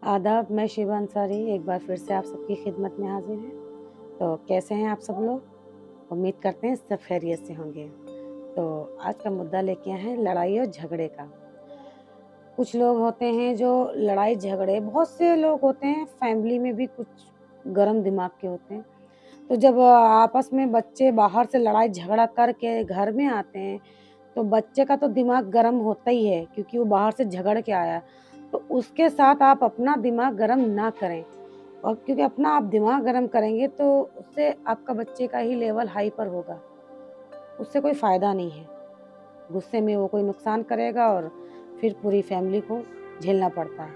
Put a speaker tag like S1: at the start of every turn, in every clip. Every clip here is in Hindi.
S1: आदाब, मैं शिवा अंसारी एक बार फिर से आप सबकी खिदमत में हाजिर है। तो कैसे हैं आप सब लोग? उम्मीद करते हैं सब खैरियत से होंगे। तो आज का मुद्दा लेके आए हैं लड़ाई और झगड़े का। कुछ लोग होते हैं जो लड़ाई झगड़े बहुत से लोग होते हैं, फैमिली में भी कुछ गरम दिमाग के होते हैं। तो जब आपस में बच्चे बाहर से लड़ाई झगड़ा करके घर में आते हैं, तो बच्चे का तो दिमाग गरम होता ही है क्योंकि वो बाहर से झगड़ के आया। तो उसके साथ आप अपना दिमाग गरम ना करें, और क्योंकि अपना आप दिमाग गरम करेंगे तो उससे आपका बच्चे का ही लेवल हाई पर होगा, उससे कोई फ़ायदा नहीं है। गुस्से में वो कोई नुकसान करेगा और फिर पूरी फैमिली को झेलना पड़ता है।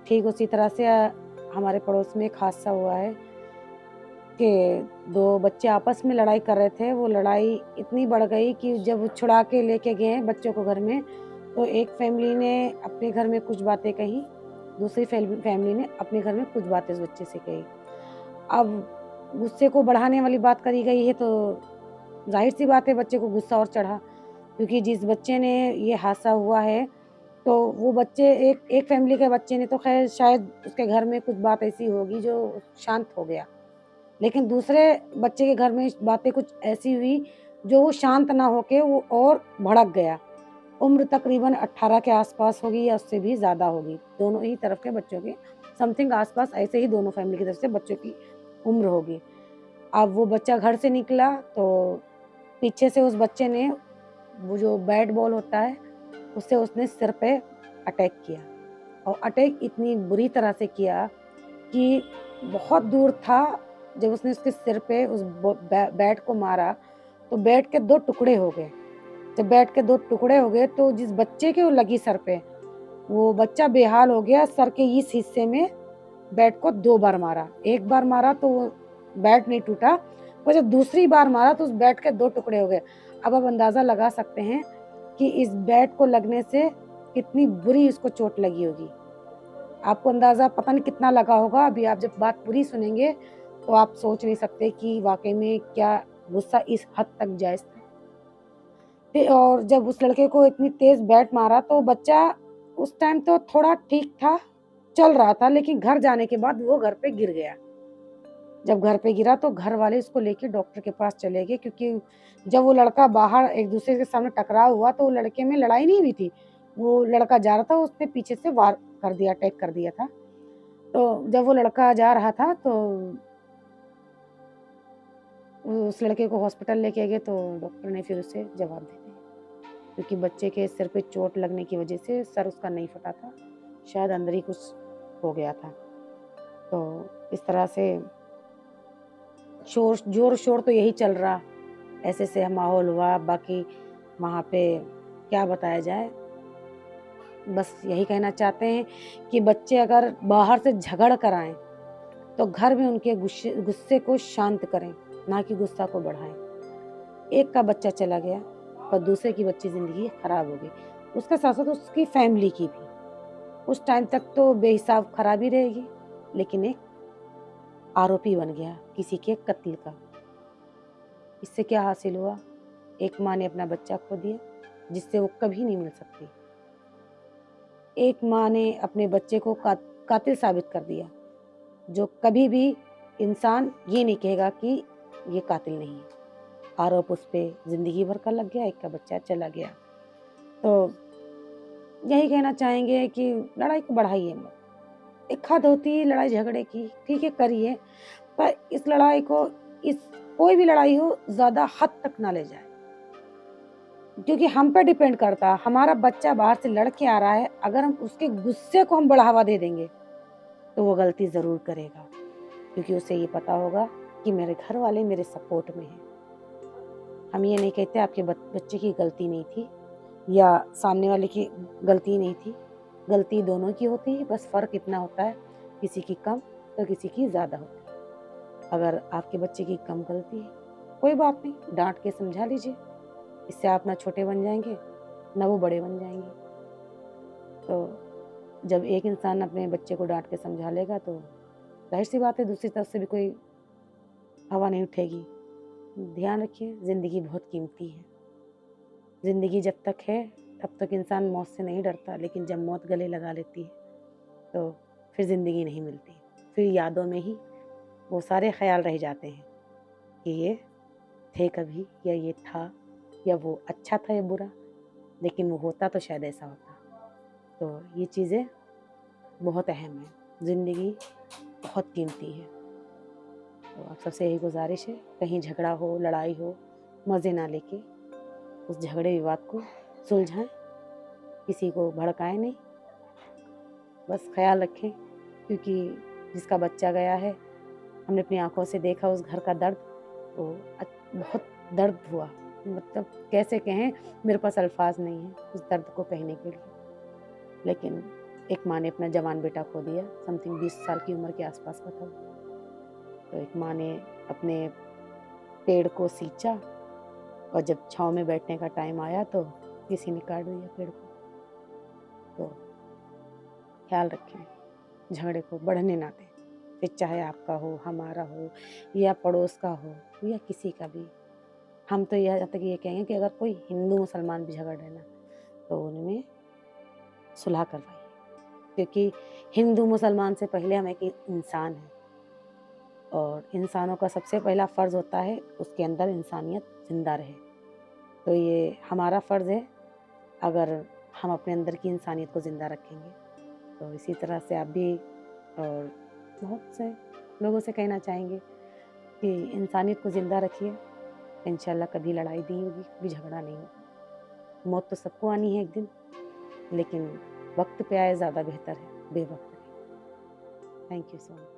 S1: ठीक उसी तरह से हमारे पड़ोस में एक हादसा हुआ है कि 2 बच्चे आपस में लड़ाई कर रहे थे। वो लड़ाई इतनी बढ़ गई कि जब वो छुड़ा के लेके गए बच्चों को घर में, तो एक फैमिली ने अपने घर में कुछ बातें कही, दूसरी फैमिली ने अपने घर में कुछ बातें उस बच्चे से कही। अब गुस्से को बढ़ाने वाली बात करी गई है तो ज़ाहिर-सी बात है बच्चे को गुस्सा और चढ़ा, क्योंकि जिस बच्चे ने ये हादसा हुआ है, तो वो बच्चे एक एक फैमिली के बच्चे ने तो ख़ैर शायद उसके घर में कुछ बात ऐसी होगी जो शांत हो गया। लेकिन दूसरे बच्चे के घर में बातें कुछ ऐसी हुई जो वो शांत ना होके वो और भड़क गया। उम्र तकरीबन 18 के आस-पास होगी या उससे भी ज़्यादा होगी। दोनों ही तरफ के बच्चों के समथिंग आस-पास ऐसे ही दोनों फैमिली की तरफ से बच्चों की उम्र होगी। अब वो बच्चा घर से निकला तो पीछे से उस बच्चे ने वो जो बैट बॉल होता है, उससे उसने सिर पे अटैक किया, और अटैक इतनी बुरी तरह से किया कि बहुत दूर था। जब उसने उसके सिर पे उस बैट को मारा, तो बैट के 2 टुकड़े हो गए। जब बैट के 2 टुकड़े हो गए तो जिस बच्चे के वो लगी सर पे, वो बच्चा बेहाल हो गया। सर के इस हिस्से में बैट को 2 बार मारा। 1 बार मारा तो वो बैट नहीं टूटा, पर जब दूसरी बार मारा तो उस बैट के 2 टुकड़े हो गए। अब आप अंदाज़ा लगा सकते हैं कि इस बैट को लगने से कितनी बुरी इसको चोट लगी होगी। आपको अंदाज़ा पता नहीं कितना लगा होगा, अभी आप जब बात पूरी सुनेंगे, तो आप सोच नहीं सकते कि वाक़ई में क्या गुस्सा इस हद तक जायज़ था। और जब उस लड़के को इतनी तेज़ बैट मारा तो बच्चा उस टाइम तो थोड़ा ठीक था, चल रहा था, लेकिन घर जाने के बाद वो घर पे गिर गया। जब घर पे गिरा तो घर वाले उसको लेके डॉक्टर के पास चले गए, क्योंकि जब वो लड़का बाहर एक-दूसरे के सामने टकराव हुआ तो वो लड़के में लड़ाई नहीं हुई थी। वो लड़का जा रहा था, उसने पीछे से वार कर दिया, अटैक कर दिया था। तो जब वो लड़का जा रहा था तो उस लड़के को हॉस्पिटल लेके गए तो डॉक्टर ने फिर उसे जवाब दे दिया, क्योंकि बच्चे के सिर पे चोट लगने की वजह से सर उसका नहीं फटा था, शायद अंदर ही कुछ हो गया था। तो इस तरह से ज़ोर-शोर तो यही चल रहा, ऐसे-ऐसे माहौल हुआ, बाकी वहाँ पे क्या बताया जाए। बस यही कहना चाहते हैं कि बच्चे अगर बाहर से झगड़ कर आएँ, तो घर में उनके गुस्से को शांत करें, ना कि गुस्सा को बढ़ाएँ। एक का बच्चा चला गया, पर दूसरे की बच्ची ज़िंदगी खराब हो गई। उसके साथ-साथ उसकी फैमिली की भी। उस टाइम तक तो बेहिसाब खराबी रहेगी, लेकिन एक आरोपी बन गया किसी के कत्ल का। इससे क्या हासिल हुआ? एक माँ ने अपना बच्चा खो दिया, जिससे वो कभी नहीं मिल सकती। एक माँ ने अपने बच्चे को कातिल साबित कर दिया, जो कभी भी इंसान ये नहीं कहेगा कि ये कातिल नहीं है। आरोप उस पे ज़िंदगी भर का लग गया, एक का बच्चा चला गया। तो यही कहना चाहेंगे कि लड़ाई को बढ़ाइए मत। एक हद होती है लड़ाई झगड़े की, ठीक है करिए, पर इस लड़ाई को इस कोई भी लड़ाई हो ज़्यादा हद तक ना ले जाएँ। क्योंकि हम पे डिपेंड करता है, हमारा बच्चा बाहर से लड़ के आ रहा है, अगर हम उसके गुस्से को हम बढ़ावा दे देंगे, तो वो गलती ज़रूर करेगा। क्योंकि उसे ये पता होगा कि मेरे घर वाले मेरे सपोर्ट में हैं। हम ये नहीं कहते आपके बच्चे की गलती नहीं थी या सामने वाले की गलती नहीं थी, गलती दोनों की होती है, बस फ़र्क इतना होता है, किसी की कम तो किसी की ज़्यादा होती है। अगर आपके बच्चे की कम गलती है, कोई बात नहीं, डाँट के समझा लीजिए, इससे आप ना छोटे बन जाएँगे, ना वो बड़े बन जाएँगे। तो जब एक इंसान अपने बच्चे को डाँट के समझा लेगा तो ज़ाहिर-सी बात है दूसरी तरफ से भी कोई हवा नहीं उठेगी। ध्यान रखिए, ज़िंदगी बहुत कीमती है। ज़िंदगी जब तक है, तब तक इंसान मौत से नहीं डरता, लेकिन जब मौत गले लगा लेती है, तो फिर ज़िंदगी नहीं मिलती। फिर यादों में ही वो सारे ख़्याल रह जाते हैं कि ये थे कभी, या ये था, या वो अच्छा था या बुरा, लेकिन वो होता तो शायद ऐसा होता। तो ये चीज़ें बहुत अहम है, ज़िंदगी बहुत कीमती है। तो आप सबसे यही गुज़ारिश है, कहीं झगड़ा हो, लड़ाई हो, मज़े ना लेके उस झगड़े विवाद को सुलझाएँ, किसी को भड़काएँ नहीं, बस ख़्याल रखें, क्योंकि जिसका बच्चा गया है, हमने अपनी आँखों से देखा उस घर का दर्द, तो बहुत दर्द हुआ। मतलब कैसे कहें, मेरे पास अल्फ़ाज़ नहीं है उस दर्द को कहने के लिए। लेकिन एक माँ ने अपना जवान बेटा खो दिया, समथिंग 20 साल की उम्र के आस-पास का था वो। तो एक माँ ने अपने पेड़ को सींचा, और जब छाँव में बैठने का टाइम आया तो किसी ने काट दिया पेड़ को। तो ख़्याल रखें, झगड़े को बढ़ने ना दें, फिर चाहे आपका हो, हमारा हो, या पड़ोस का हो, या किसी का भी। हम तो यहाँ तक ये कहेंगे कि अगर कोई हिंदू मुसलमान भी झगड़ रहे ना, तो उनमें सुलह करवाइए, क्योंकि हिंदू मुसलमान से पहले हम एक इंसान हैं, और इंसानों का सबसे पहला फ़र्ज़ होता है उसके अंदर इंसानियत ज़िंदा रहे। तो ये हमारा फ़र्ज़ है, अगर हम अपने अंदर की इंसानियत को ज़िंदा रखेंगे। तो इसी तरह से आप भी और बहुत से लोगों से कहना चाहेंगे कि इंसानियत को ज़िंदा रखिए, इंशाल्लाह कभी लड़ाई नहीं होगी, कभी झगड़ा नहीं होगा। मौत तो सबको आनी है एक दिन, लेकिन वक़्त पे आए ज़्यादा बेहतर है, बेवक़्त नहीं। Thank you so much.